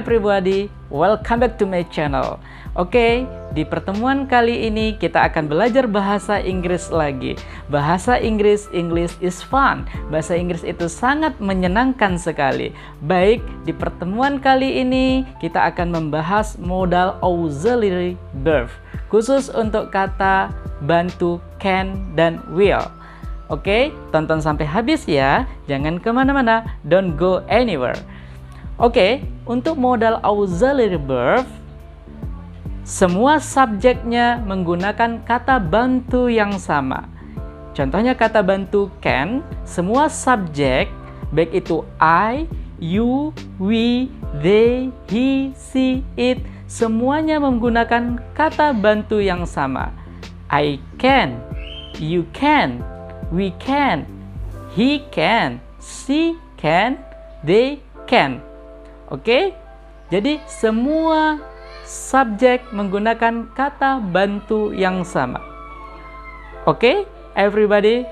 everybody, welcome back to my channel. Oke, di pertemuan kali ini kita akan belajar bahasa Inggris lagi. Bahasa Inggris, English is fun. Bahasa Inggris itu sangat menyenangkan sekali. Baik, di pertemuan kali ini kita akan membahas modal auxiliary verb, khusus untuk kata bantu can dan will. Oke, tonton sampai habis ya. Jangan kemana-mana, don't go anywhere. Oke, untuk modal auxiliary verb, semua subjeknya menggunakan kata bantu yang sama. Contohnya kata bantu can, semua subjek, baik itu I, you, we, they, he, she, it, semuanya menggunakan kata bantu yang sama. I can, you can, we can, he can, she can, they can. Oke, jadi semua subjek menggunakan kata bantu yang sama. Oke, everybody.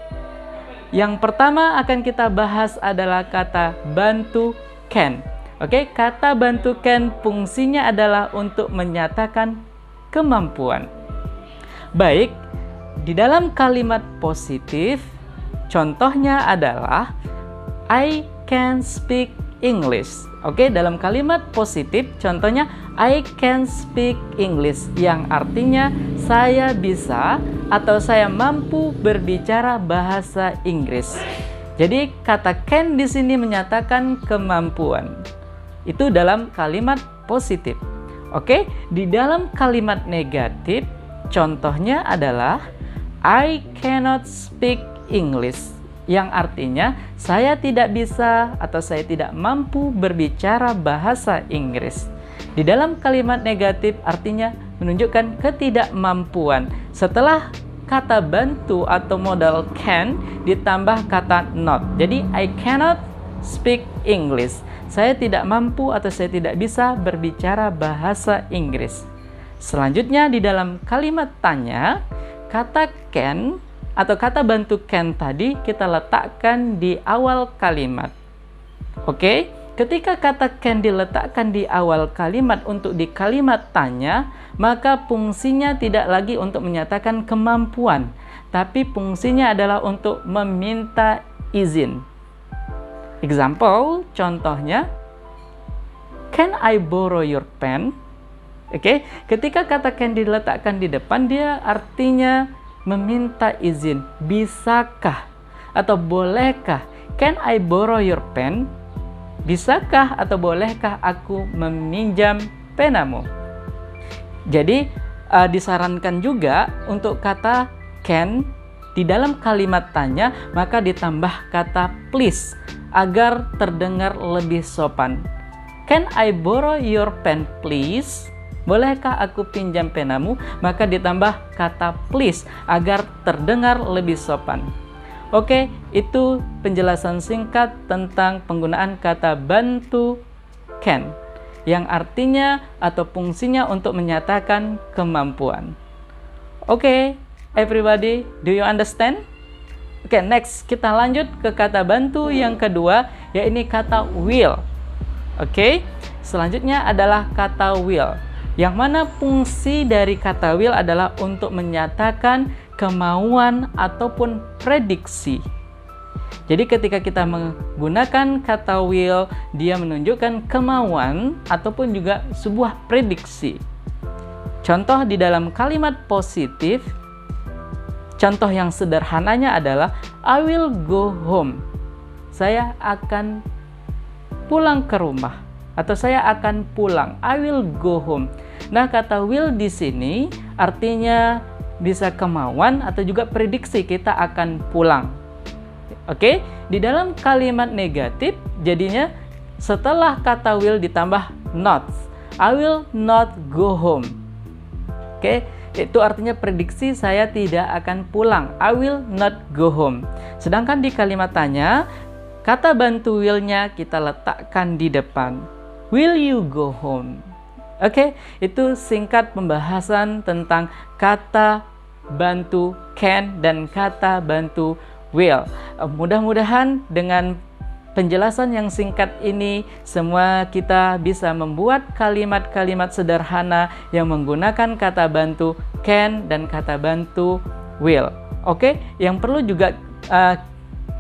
Yang pertama akan kita bahas adalah kata bantu can. Oke, kata bantu can fungsinya adalah untuk menyatakan kemampuan. Baik, di dalam kalimat positif, contohnya adalah I can speak English. Oke, dalam kalimat positif contohnya I can speak English, yang artinya saya bisa atau saya mampu berbicara bahasa Inggris. Jadi kata can di sini menyatakan kemampuan. Itu dalam kalimat positif. Oke, di dalam kalimat negatif contohnya adalah I cannot speak English, yang artinya saya tidak bisa atau saya tidak mampu berbicara bahasa Inggris. Di dalam kalimat negatif artinya menunjukkan ketidakmampuan. Setelah kata bantu atau modal can ditambah kata not. Jadi I cannot speak English. Saya tidak mampu atau saya tidak bisa berbicara bahasa Inggris. Selanjutnya di dalam kalimat tanya, kata can atau kata bantu can tadi kita letakkan di awal kalimat. Oke, ketika kata can diletakkan di awal kalimat untuk di kalimat tanya, maka fungsinya tidak lagi untuk menyatakan kemampuan, tapi fungsinya adalah untuk meminta izin. Example, contohnya, can I borrow your pen? Oke, ketika kata can diletakkan di depan, dia artinya meminta izin. Bisakah atau bolehkah? Can I borrow your pen? Bisakah atau bolehkah aku meminjam penamu? Jadi disarankan juga untuk kata can di dalam kalimat tanya maka ditambah kata please agar terdengar lebih sopan. Can I borrow your pen please? Bolehkah aku pinjam penamu? Maka ditambah kata please agar terdengar lebih sopan. Oke, itu penjelasan singkat tentang penggunaan kata bantu can, yang artinya atau fungsinya untuk menyatakan kemampuan. Oke, everybody, do you understand? Oke, next kita lanjut ke kata bantu yang kedua, yaitu kata will. Oke, selanjutnya adalah kata will, yang mana fungsi dari kata will adalah untuk menyatakan kemauan ataupun prediksi. Jadi ketika kita menggunakan kata will, dia menunjukkan kemauan ataupun juga sebuah prediksi. Contoh di dalam kalimat positif, contoh yang sederhananya adalah I will go home. Saya akan pulang ke rumah atau saya akan pulang. I will go home. Nah, kata will di sini artinya bisa kemauan atau juga prediksi kita akan pulang. Oke, di dalam kalimat negatif jadinya setelah kata will ditambah not. I will not go home. Oke, itu artinya prediksi saya tidak akan pulang. I will not go home. Sedangkan di kalimat tanya, kata bantu will-nya kita letakkan di depan. Will you go home? Oke, itu singkat pembahasan tentang kata bantu can dan kata bantu will. Mudah-mudahan dengan penjelasan yang singkat ini, semua kita bisa membuat kalimat-kalimat sederhana yang menggunakan kata bantu can dan kata bantu will. Oke, yang perlu juga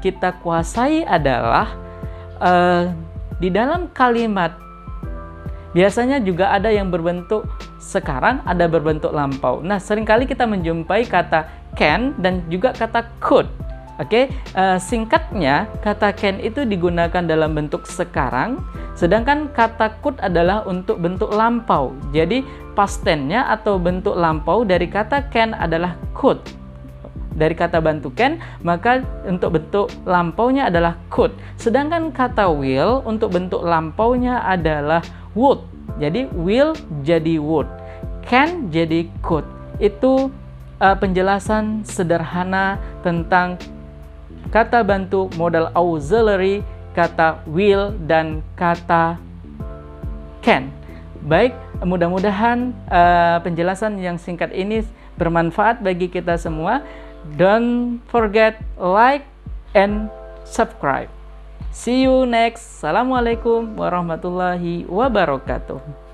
kita kuasai adalah di dalam kalimat biasanya juga ada yang berbentuk sekarang, ada berbentuk lampau. Nah, seringkali kita menjumpai kata can dan juga kata could. Oke, singkatnya kata can itu digunakan dalam bentuk sekarang, sedangkan kata could adalah untuk bentuk lampau. Jadi past tense-nya atau bentuk lampau dari kata can adalah could. Dari kata bantu can, maka untuk bentuk lampaunya adalah could. Sedangkan kata will untuk bentuk lampaunya adalah would. Jadi will jadi would, can jadi could. Itu penjelasan sederhana tentang kata bantu modal auxiliary, kata will, dan kata can. Baik, mudah-mudahan penjelasan yang singkat ini bermanfaat bagi kita semua. Don't forget like and subscribe. See you next. Assalamualaikum warahmatullahi wabarakatuh.